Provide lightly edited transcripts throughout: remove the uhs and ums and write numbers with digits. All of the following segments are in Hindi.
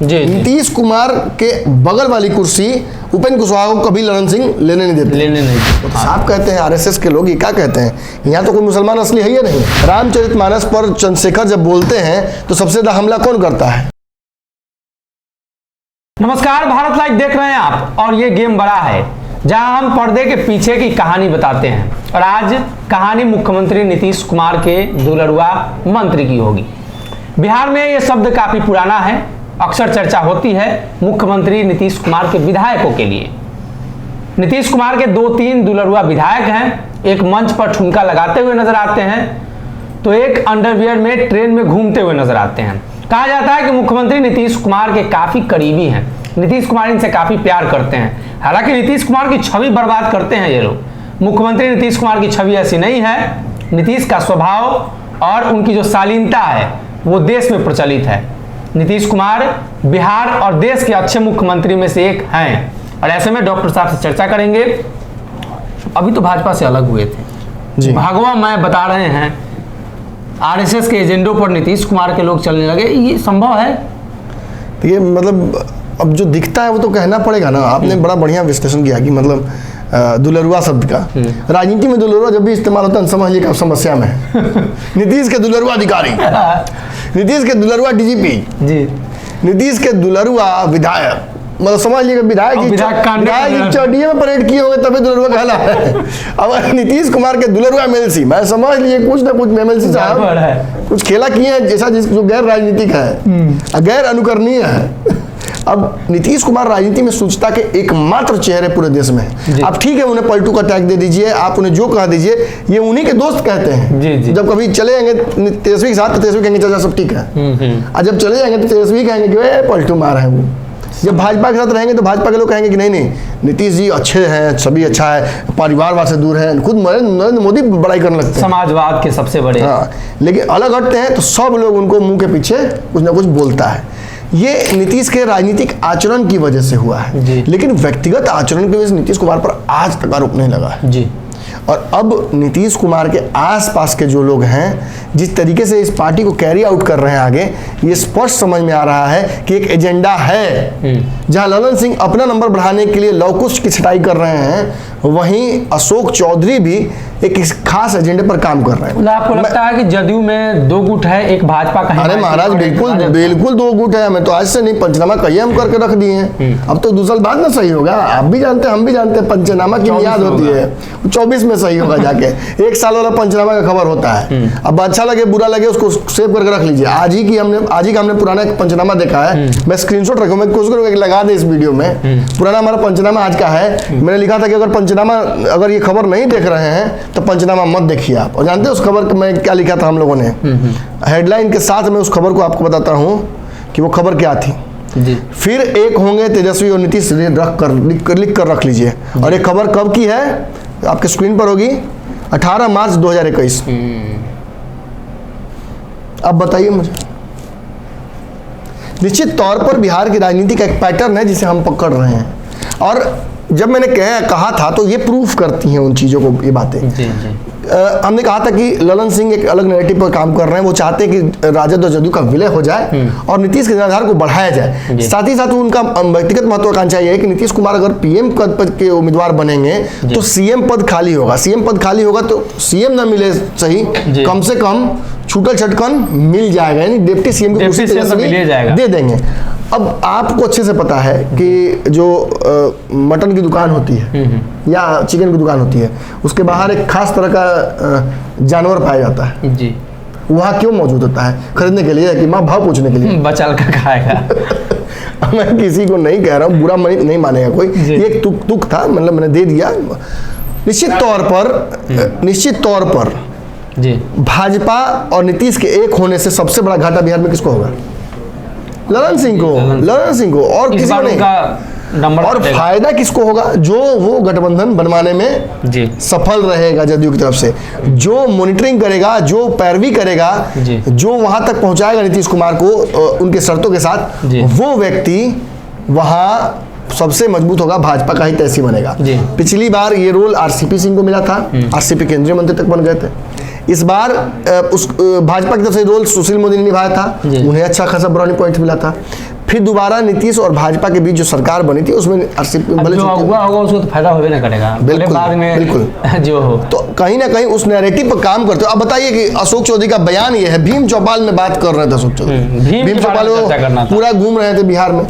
जी। नीतीश कुमार के बगल वाली कुर्सी उपेंद्र कुशवाहा को कभी ललन सिंह लेने नहीं देते। वो तो साफ कहते हैं, आरएसएस के लोग ये क्या कहते हैं, यहाँ तो कोई मुसलमान असली है ही नहीं। रामचरितमानस पर चंद्रशेखर जब बोलते हैं तो सबसे ज्यादा हमला कौन करता है? नमस्कार, भारत लाइव देख रहे हैं आप और ये गेम बड़ा है जहां हम पर्दे के पीछे की कहानी बताते हैं। और आज कहानी मुख्यमंत्री नीतीश कुमार के दुलरुआ मंत्री की होगी। बिहार में ये शब्द काफी पुराना है, अक्सर चर्चा होती है मुख्यमंत्री नीतीश कुमार के विधायकों के लिए। नीतीश कुमार के 2-3 दुलरुआ विधायक हैं, एक मंच पर ठुमका लगाते हुए नजर आते हैं तो एक अंडरवियर में ट्रेन में घूमते हुए नजर आते हैं। कहा जाता है कि मुख्यमंत्री नीतीश कुमार के काफी करीबी हैं, नीतीश कुमार इनसे काफी प्यार करते हैं। हालांकि नीतीश कुमार की छवि बर्बाद करते हैं ये लोग। मुख्यमंत्री नीतीश कुमार की छवि ऐसी नहीं है। नीतीश का स्वभाव और उनकी जो शालीनता है वो देश में प्रचलित है। नीतीश कुमार बिहार और देश के अच्छे मुख्यमंत्री में से एक हैं और ऐसे में डॉक्टर साहब से चर्चा करेंगे। अभी तो भाजपा से अलग हुए थे जी। भगवा मैं बता रहे हैं आरएसएस के एजेंडों पर नीतीश कुमार के लोग चलने लगे, ये संभव है? ये मतलब अब जो दिखता है वो तो कहना पड़ेगा ना। आपने बड़ा बढ़िया विश्लेषण किया कि मतलब दुलरुआ शब्द का राजनीति में दुलरुआ जब भी इस्तेमाल होता है समझ लीजिए आप समस्या में है। नीतीश के दुलरुआ अधिकारी, नीतीश के दुलरुआ डीजीपी जी, नीतीश के दुलरुआ विधायक, मतलब समझ लीजिए विधायक चौडिये में परेड किए होंगे तभी दुलरुआ कहला है। अब नीतीश कुमार के दुलरुआ एमएलसी, मैं समझ लीजिए कुछ ना कुछ एमएलसी साहब कुछ खेला किए हैं जैसा जो गैर राजनीतिक है, गैर अनुकरणीय है। अब नीतीश कुमार राजनीति में सूचना के एकमात्र चेहरे पूरे देश में है। आप ठीक है उन्हें पलटू का टैग दे दीजिए, आप उन्हें जो कह दीजिए, ये उन्हीं के दोस्त कहते हैं जी। जब कभी चले जाएंगे तेजस्वी के साथ तो तेजस्वी कहेंगे चाचा सब ठीक है, और जब चले जाएंगे तो तेजस्वी कहेंगे कि पलटू मार है वो। जब भाजपा के साथ रहेंगे तो भाजपा के लोग कहेंगे कि नहीं नीतीश जी अच्छे हैं, सभी अच्छा है, परिवारवाद से दूर है, खुद नरेंद्र मोदी बड़ाई करने लगते हैं, समाजवाद के सबसे बड़े। हाँ, लेकिन अलग हटते हैं तो सब लोग उनको मुंह के पीछे कुछ ना कुछ बोलता है। ये नीतीश के राजनीतिक आचरण की वजह से हुआ है, लेकिन व्यक्तिगत आचरण की वजह से नीतीश कुमार पर आज तक आरोप नहीं लगा है जी। और अब नीतीश कुमार के आसपास के जो लोग हैं जिस तरीके से इस पार्टी को कैरी आउट कर रहे हैं आगे, ये स्पष्ट समझ में आ रहा है कि एक एजेंडा है। जहां ललन सिंह अपना नंबर बढ़ाने के लिए लवकुश की छटाई कर रहे हैं, वहीं अशोक चौधरी भी एक खास एजेंडे पर काम कर रहे हैं। आपको लगता है कि जदयू में 2 गुट है, एक भाजपा का है? अरे महाराज बिल्कुल 2 गुट है। मैं तो आज से नहीं, पंचनामा कहीं हम करके रख दिए हैं। अब तो दूसरा बात ना सही होगा, आप भी जानते हैं हम भी जानते हैं, पंचनामा की याद होती है 24 में सही होगा जाके। 1 साल वाला पंचनामा का खबर होता है। अब अच्छा लगे बुरा लगे उसको सेव करके रख लीजिए। आज ही का हमने पुराना पंचनामा देखा है, मैं स्क्रीनशॉट रखूँ, मैं कोशिश करूँगा लगा दे इस वीडियो में। पुराना हमारा पंचनामा आज का है। मैंने लिखा था कि अगर ये खबर नहीं देख रहे हैं तो पंचनामा मत देखिए आप। और जानते हैं उस खबर में क्या लिखा था हम लोगों ने? हेडलाइन के साथ मैं उस खबर को आपको बताता हूं कि वो खबर क्या थी जी। फिर एक होंगे तेजस्वी और नीतीश, लिख कर रख लीजिए। और ये खबर कब की है आपके स्क्रीन पर होगी, 18 मार्च 2021। अब बताइए मुझे, निश्चित तौर पर बिहार की राजनीति का एक पैटर्न है जिसे हम पकड़ रहे हैं। और जब मैंने कहा था तो ये प्रूफ करती हैं उन चीज़ों को ये बातें जी। हमने कहा था कि ललन सिंह एक अलग नैरेटिव पर काम कर रहे हैं। वो चाहते हैं कि राजद और जदयू का विलय हो जाए और नीतीश के जनाधार को बढ़ाया जाए। साथ ही साथ उनका व्यक्तिगत महत्वाकांक्षा ये है कि नीतीश कुमार अगर पीएम पद के उम्मीदवार बनेंगे तो सीएम पद खाली होगा। सीएम पद खाली होगा तो सीएम ना मिले सही, कम से कम छूटल छटकन मिल जाएगा, यानी डिप्टी सीएम की कुर्सी दे देंगे। अब आपको अच्छे से पता है कि जो मटन की दुकान होती है या चिकन की दुकान होती है, उसके बाहर एक खास तरह का जानवर पाया जाता है जी। वहाँ क्यों मौजूद होता है? खरीदने के लिए कि माँ भाव पूछने के लिए, बचाल का खाएगा। मैं किसी को नहीं कह रहा हूँ, बुरा नहीं मानेगा कोई, ये एक तुक था, मतलब मैंने दे दिया। निश्चित तौर पर जी भाजपा और नीतीश के एक होने से सबसे बड़ा घाटा बिहार में किसको होगा? ललन सिंह को और किसी को नहीं। और फायदा किसको होगा? जो वो गठबंधन बनवाने में जी सफल रहेगा जदयू की तरफ से, जो मॉनिटरिंग करेगा, जो पैरवी करेगा, जो वहां तक पहुंचाएगा नीतीश कुमार को उनके शर्तों के साथ, वो व्यक्ति वहां सबसे मजबूत होगा, भाजपा का ही तहसील बनेगा। पिछली बार ये रोल आरसीपी सिंह को मिला था, आरसीपी केंद्रीय मंत्री तक बन गए थे। इस बार उस भाजपा की तरफ से रोल सुशील मोदी ने निभाया था, उन्हें अच्छा खासा ब्राउनी पॉइंट मिला था। फिर दोबारा नीतीश और भाजपा के बीच जो सरकार बनी थी उसमें आरसीपी अब जो हुआ होगा उसको तो फायदा होवे ना करेगा, बिल्कुल, बाद में बिल्कुल। जो हो तो कहीं ना कहीं उस नैरेटिव पर काम करते हो। अब बताइए कि अशोक चौधरी का बयान ये है, भीम चौपाल में बात कर रहे थे अशोक चौधरी, भीम चौपाल पूरा घूम रहे थे बिहार में,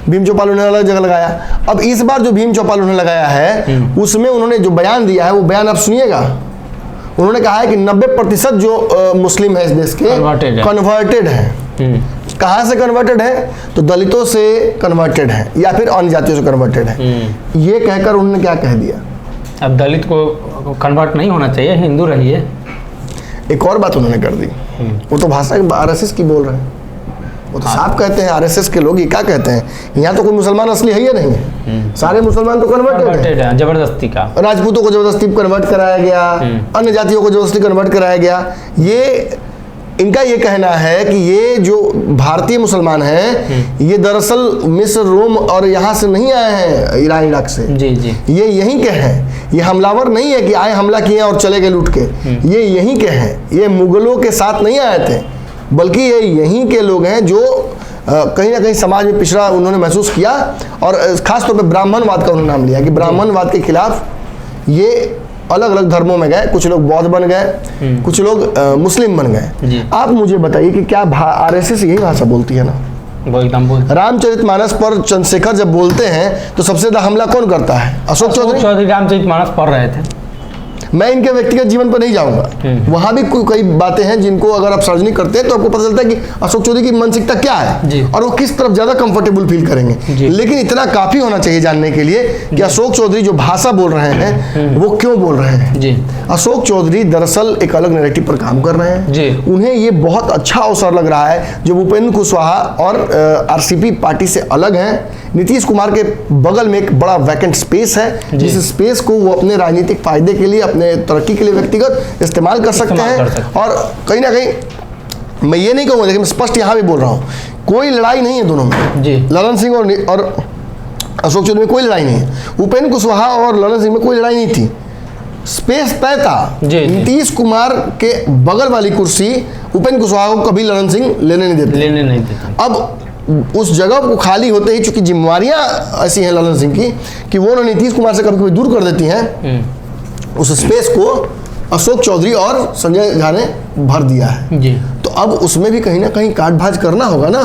भीम चौपाल उन्होंने अलग जगह लगाया। अब इस बार जो भीम चौपाल उन्होंने लगाया है उसमें उन्होंने जो बयान दिया है वो बयान आप सुनिएगा। उन्होंने कहा है कि 90% जो मुस्लिम है इस देश के कन्वर्टेड है। कहाँ से कन्वर्टेड है? तो दलितों से कन्वर्टेड है या फिर अन्य जातियों से कन्वर्टेड है। ये कहकर उन्होंने क्या कह दिया, अब दलित को कन्वर्ट नहीं होना चाहिए, हिंदू रहिए। एक और बात उन्होंने कर दी, वो तो भाषा आरएसएस की बोल रहे हैं, वो तो साफ कहते हैं आरएसएस के लोग। ये क्या कहते हैं, यहाँ तो कोई मुसलमान असली है या नहीं है, सारे मुसलमान तो कन्वर्टेड है, जबरदस्ती का। राजपूतों को जबरदस्ती कन्वर्ट कराया गया, अन्य जातियों को जबरदस्ती कन्वर्ट कराया गया। ये इनका ये कहना है कि ये जो भारतीय मुसलमान हैं ये दरअसल मिस्र, रोम और यहाँ से नहीं आए हैं, ईरान इराक से। जी जी, ये यहीं के हैं, ये हमलावर नहीं है कि आए हमला किए और चले गए लूट के। ये यहीं के हैं, ये मुगलों के साथ नहीं आए थे, बल्कि ये यहीं के लोग हैं जो कहीं ना कहीं समाज में पिछड़ा उन्होंने महसूस किया। और खास तौर पे ब्राह्मणवाद का उन्होंने नाम लिया कि ब्राह्मणवाद के खिलाफ ये अलग अलग धर्मों में गए, कुछ लोग बौद्ध बन गए, कुछ लोग मुस्लिम बन गए। आप मुझे बताइए कि क्या आरएसएस यही भाषा बोलती है ना? वो एकदम बोल। रामचरितमानस पर चंद्रशेखर जब बोलते हैं तो सबसे ज्यादा हमला कौन करता है? अशोक चौधरी रामचरितमानस पढ़ रहे थे। मैं इनके व्यक्तिगत जीवन पर नहीं जाऊंगा, वहां भी कई बातें हैं जिनको अगर आप सार्वजनिक करते हैं तो आपको पता चलता है कि अशोक चौधरी की मानसिकता क्या है और वो किस तरफ ज्यादा कंफर्टेबल फील करेंगे। लेकिन इतना काफी होना चाहिए जानने के लिए कि अशोक चौधरी जो भाषा बोल रहे हैं वो क्यों बोल रहे हैं। अशोक चौधरी दरअसल एक अलग नैरेटिव पर काम कर रहे हैं। उन्हें ये बहुत अच्छा अवसर लग रहा है जो भूपेंद्र कुशवाहा और आरसीपी पार्टी से अलग है। नीतीश कुमार के बगल में एक बड़ा वैकेंट स्पेस है, जिस स्पेस को वो अपने राजनीतिक फायदे के लिए, अपने तरक्की के लिए व्यक्तिगत इस्तेमाल कर सकते हैं। और कहीं ना कहीं मैं ये नहीं कहूँगा, लेकिन स्पष्ट यहाँ भी बोल रहा हूँ, कोई लड़ाई नहीं है दोनों में। ललन सिंह और अशोक चौधरी में कोई लड़ाई नहीं है, उपेंद्र कुशवाहा और ललन सिंह में कोई लड़ाई नहीं थी, स्पेस तय था। नीतीश कुमार के बगल वाली कुर्सी उपेंद्र कुशवाहा को कभी ललन सिंह लेने नहीं देते। अब उस जगह को खाली होते ही, चूंकि जिम्मेवारियां ऐसी हैं ललन सिंह की कि वो नीतीश कुमार से कभी कभी दूर कर देती हैं, उस स्पेस को अशोक चौधरी और संजय झा ने भर दिया है। तो अब उसमें भी कहीं ना कहीं काटभाज करना होगा ना।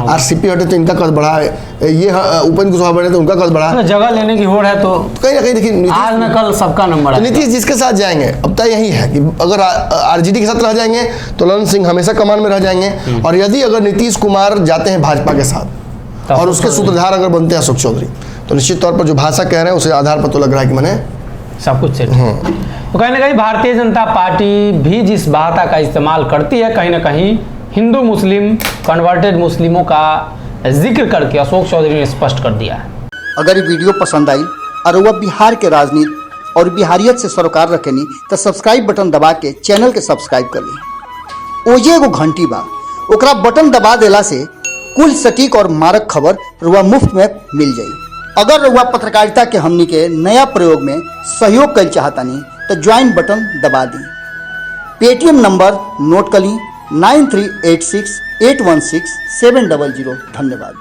आरसीपी हटे तो इनका कद बढ़ा है, ये उपेंद्र कुशवाहा बने तो उनका कद बढ़ा, जगह लेने की होड़ है। तो कहीं ना कहीं देखिए आज न कल सबका नंबर है। नीतीश जिसके साथ जाएंगे, अब तय यही है कि अगर आरजेडी के साथ रह जाएंगे तो ललन सिंह हमेशा कमान में रह जाएंगे, और यदि अगर नीतीश कुमार जाते हैं भाजपा के साथ और उसके सूत्रधार अगर बनते हैं अशोक चौधरी, तो निश्चित तौर पर जो भाषा कह रहे हैं उसे आधार पर तो लग रहा है कि मैंने सब कुछ सेट। तो कहीं ना कहीं भारतीय जनता पार्टी भी जिस भाषा का इस्तेमाल करती है, कहीं ना कहीं हिंदू मुस्लिम कन्वर्टेड मुस्लिमों का जिक्र करके अशोक चौधरी ने स्पष्ट कर दिया है। अगर ये वीडियो पसंद आई और वह बिहार के राजनीति और बिहारियत से सरोकार रखेनी तो सब्सक्राइब बटन दबा के चैनल के सब्सक्राइब कर ली। ओजे एगो घंटी बा, ओकरा बटन दबा देला से कुल सटीक और मारक खबर रुआ मुफ्त में मिल जाई। अगर रुआ पत्रकारिता के हमनी के नया प्रयोग में सहयोग कर चाहतानी तो ज्वाइन बटन दबा दी। पेटीएम नंबर नोट कर ली 9386816700। धन्यवाद।